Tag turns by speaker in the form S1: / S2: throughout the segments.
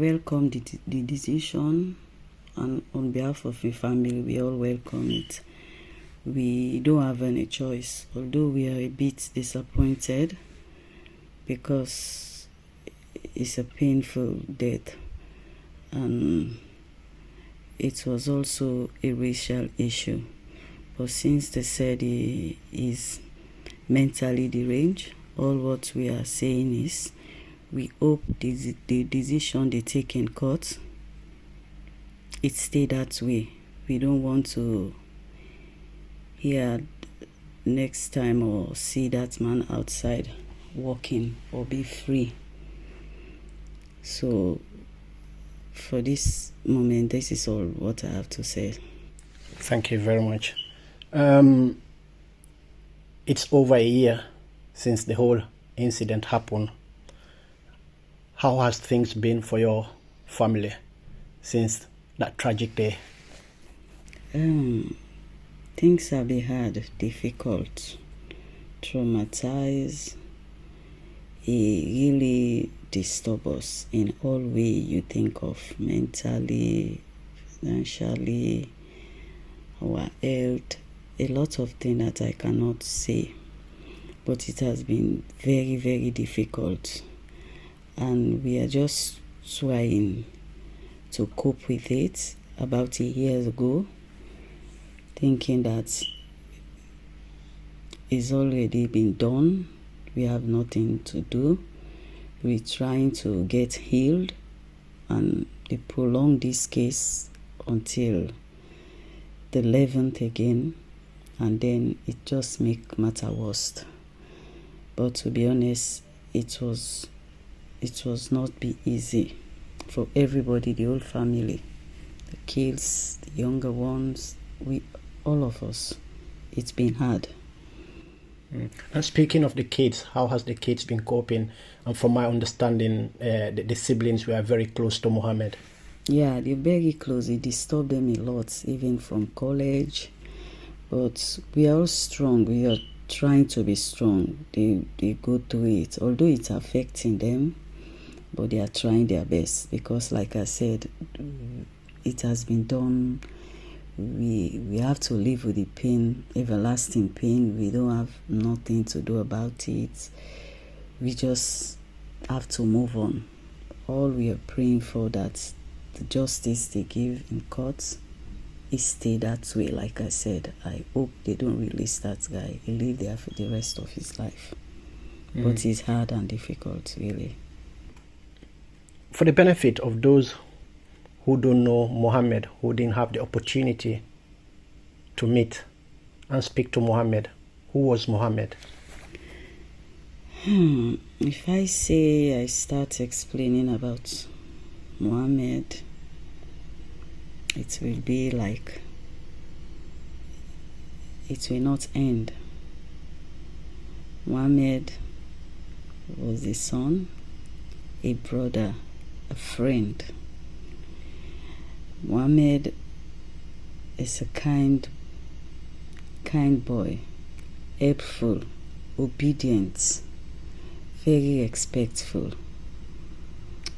S1: welcome the decision, and on behalf of the family, we all welcome it. We don't have any choice, although we are a bit disappointed because it's a painful death, and it was also a racial issue. But since they said he is mentally deranged, all what we are saying is we hope the decision they take in court, it stay that way. We don't want to hear next time or see that man outside walking or be free. So for this moment, this is all what I have to say.
S2: Thank you very much. It's over a year since the whole incident happened. How has things been for your family since that tragic day?
S1: Things have been hard, difficult, traumatized. It really disturbs us in all way you think of, mentally, financially, our health, a lot of things that I cannot say. But it has been very, very difficult. And we are just trying to cope with it. About a year ago, thinking that it's already been done, we have nothing to do. We're trying to get healed, and they prolong this case until the 11th again, and then it just make matter worse. But to be honest, it was not be easy for everybody, the whole family, the kids, the younger ones, all of us. It's been hard.
S2: And speaking of the kids, how has the kids been coping? And from my understanding, the siblings were very close to Mohamed.
S1: Yeah, they're very close. It disturbed them a lot, even from college. But we are all strong. We are trying to be strong. They go through it, although it's affecting them, but they are trying their best because, like I said, it has been done. We have to live with the pain, everlasting pain. We don't have nothing to do about it. We just have to move on. All we are praying for that the justice they give in court is stay that way. Like I said, I hope they don't release that guy. He live there for the rest of his life. But it's hard and difficult, really.
S2: For the benefit of those who don't know Mohamed, who didn't have the opportunity to meet and speak to Mohamed, who was Mohamed?
S1: If I say I start explaining about Mohamed, it will be like it will not end. Mohamed was a son, a brother, a friend. Mohamed is a kind boy, helpful, obedient, very respectful.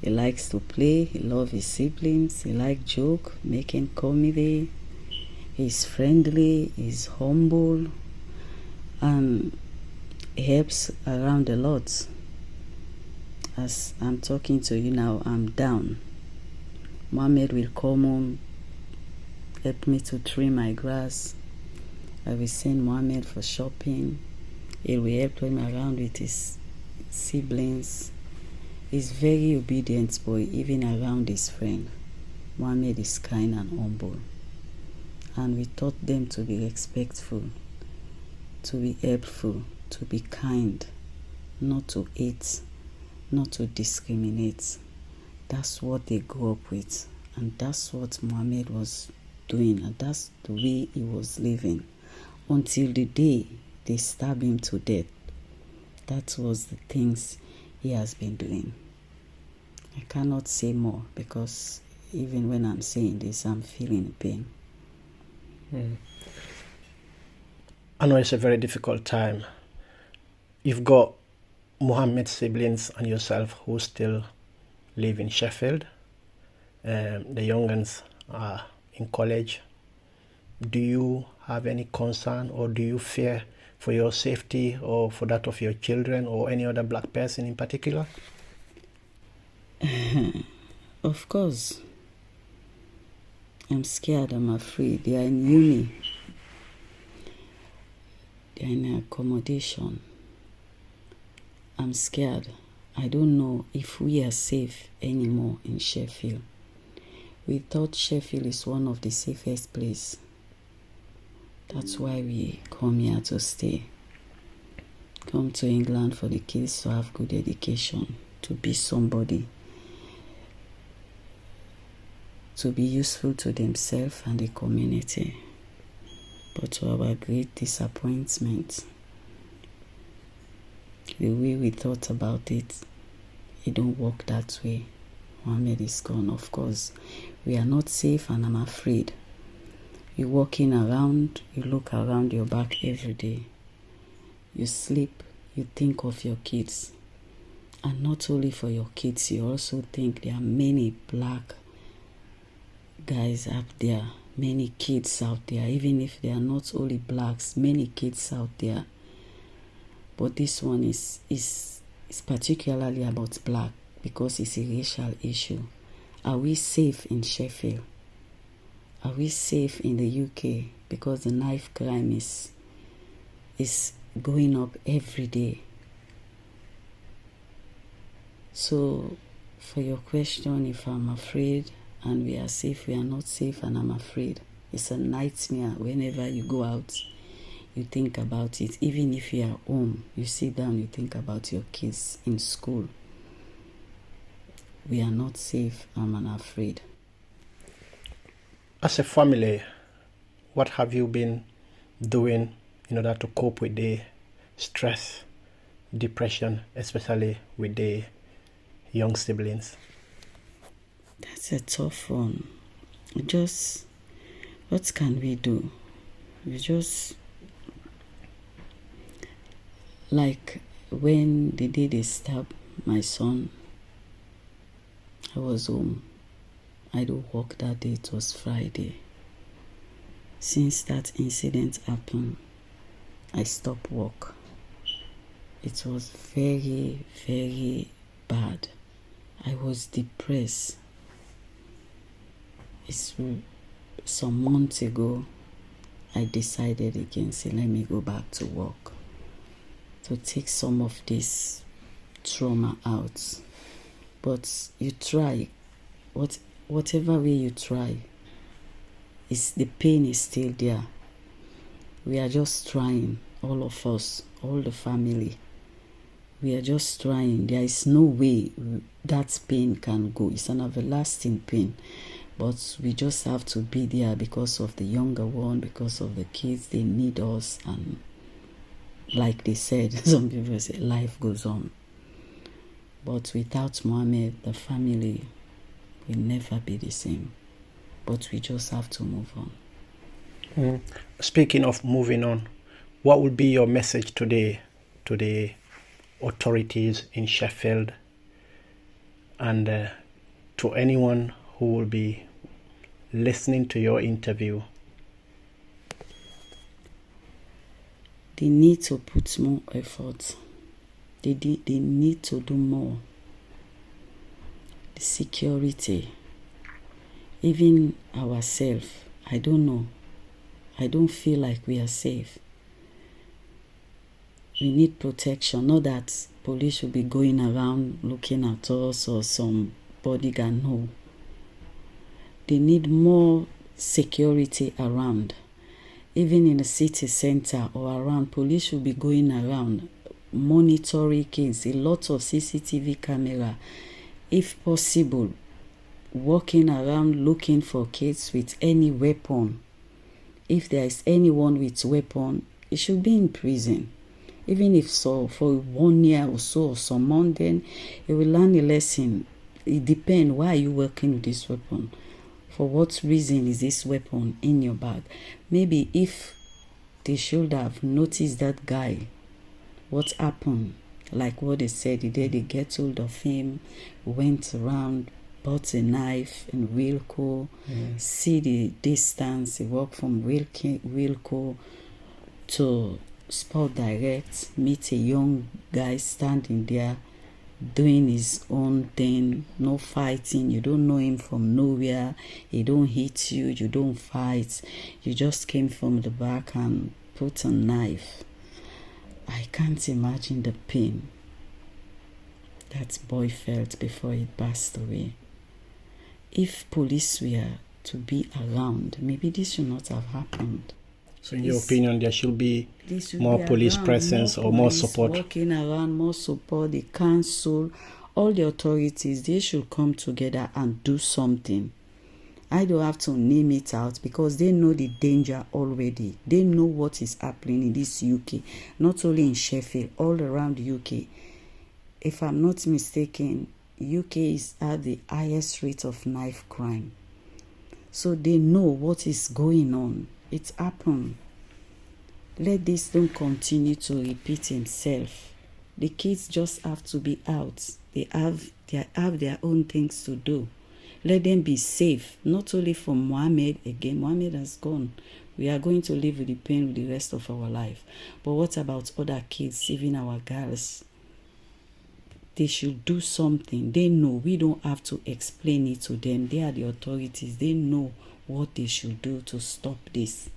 S1: He likes to play, he loves his siblings, he likes joke, making comedy. He's friendly, he's humble, and he helps around a lot. As I'm talking to you now, I'm down. Mohamed will come home, help me to trim my grass. I will send Mohamed for shopping. He will help him around with his siblings. He's very obedient boy, even around his friend. Mohamed is kind and humble. And we taught them to be respectful, to be helpful, to be kind, not to hate, not to discriminate. That's what they grew up with, and that's what Mohamed was doing, and that's the way he was living until the day they stabbed him to death. That was the things he has been doing. I cannot say more because even when I'm saying this, I'm feeling pain.
S2: I know it's a very difficult time. You've got Mohamed's siblings and yourself who still live in Sheffield. the young ones are in college. Do you have any concern, or do you fear for your safety or for that of your children or any other black person in particular?
S1: Of course. I'm scared, I'm afraid. They are in uni. They are in accommodation. I'm scared. I don't know if we are safe anymore in Sheffield. We thought Sheffield is one of the safest places. That's why we come here to stay. Come to England for the kids to have good education, to be somebody, to be useful to themselves and the community. But to our great disappointment, the way we thought about it, it don't work that way. Mohamed is gone, of course. We are not safe, and I'm afraid. You're walking around, you look around your back every day. You sleep, you think of your kids. And not only for your kids, you also think there are many black guys out there, many kids out there, even if they are not only blacks, many kids out there. But this one is particularly about black because it's a racial issue. Are we safe in Sheffield? Are we safe in the UK? Because the knife crime is going up every day. So, for your question, if I'm afraid and we are safe, we are not safe, and I'm afraid. It's a nightmare. Whenever you go out, you think about it. Even if you are home, you sit down, you think about your kids in school. We are not safe, I'm afraid.
S2: As a family, what have you been doing in order to cope with the stress, depression, especially with the young siblings?
S1: That's a tough one. What can we do? Like when the day they stabbed my son, I was home. I don't work that day, it was Friday. Since that incident happened, I stopped work. It was very, very bad. I was depressed. It's some months ago, I decided again, say, let me go back to work to take some of this trauma out. But you try, whatever way you try, the pain is still there. We are just trying, all of us, all the family. We are just trying. There is no way that pain can go. It's an everlasting pain. But we just have to be there because of the younger one, because of the kids. They need us. And like they said, some people say life goes on. But without Mohamed, the family will never be the same. But we just have to move on.
S2: Speaking of moving on, what would be your message today to the authorities in Sheffield and to anyone who will be listening to your interview?
S1: They need to put more effort. They need to do more. The security, even ourselves, I don't know. I don't feel like we are safe. We need protection. Not that police should be going around looking at us or some bodyguard. No. They need more security around. Even in the city center or around, police should be going around monitoring kids. A lot of CCTV camera, if possible, walking around looking for kids with any weapon. If there is anyone with weapon, it should be in prison. Even if so, for 1 year or so, or some month, then you will learn a lesson. It depends. Why are you working with this weapon? For what reason is this weapon in your bag? Maybe if they should have noticed that guy, what happened? Like what they said, the day they get hold of him, went around bought a knife in Wilko, see the distance, he walked from Wilko to Sport Direct, meet a young guy standing there doing his own thing, no fighting. You don't know him from nowhere, he don't hit you, you don't fight, you just came from the back and put a knife. I can't imagine the pain that boy felt before he passed away. If police were to be around, maybe this should not have happened.
S2: So in your opinion, there should be more police presence or more support?
S1: Walking around, more support, the council, all the authorities, they should come together and do something. I don't have to name it out because they know the danger already. They know what is happening in this UK, not only in Sheffield, all around the UK. If I'm not mistaken, UK is at the highest rate of knife crime. So they know what is going on. It's happened. Let this don't continue to repeat itself. The kids just have to be out. They have their own things to do. Let them be safe. Not only for Mohamed again. Mohamed has gone. We are going to live with the pain with the rest of our life. But what about other kids, even our girls? They should do something. They know. We don't have to explain it to them. They are the authorities. They know what they should do to stop this.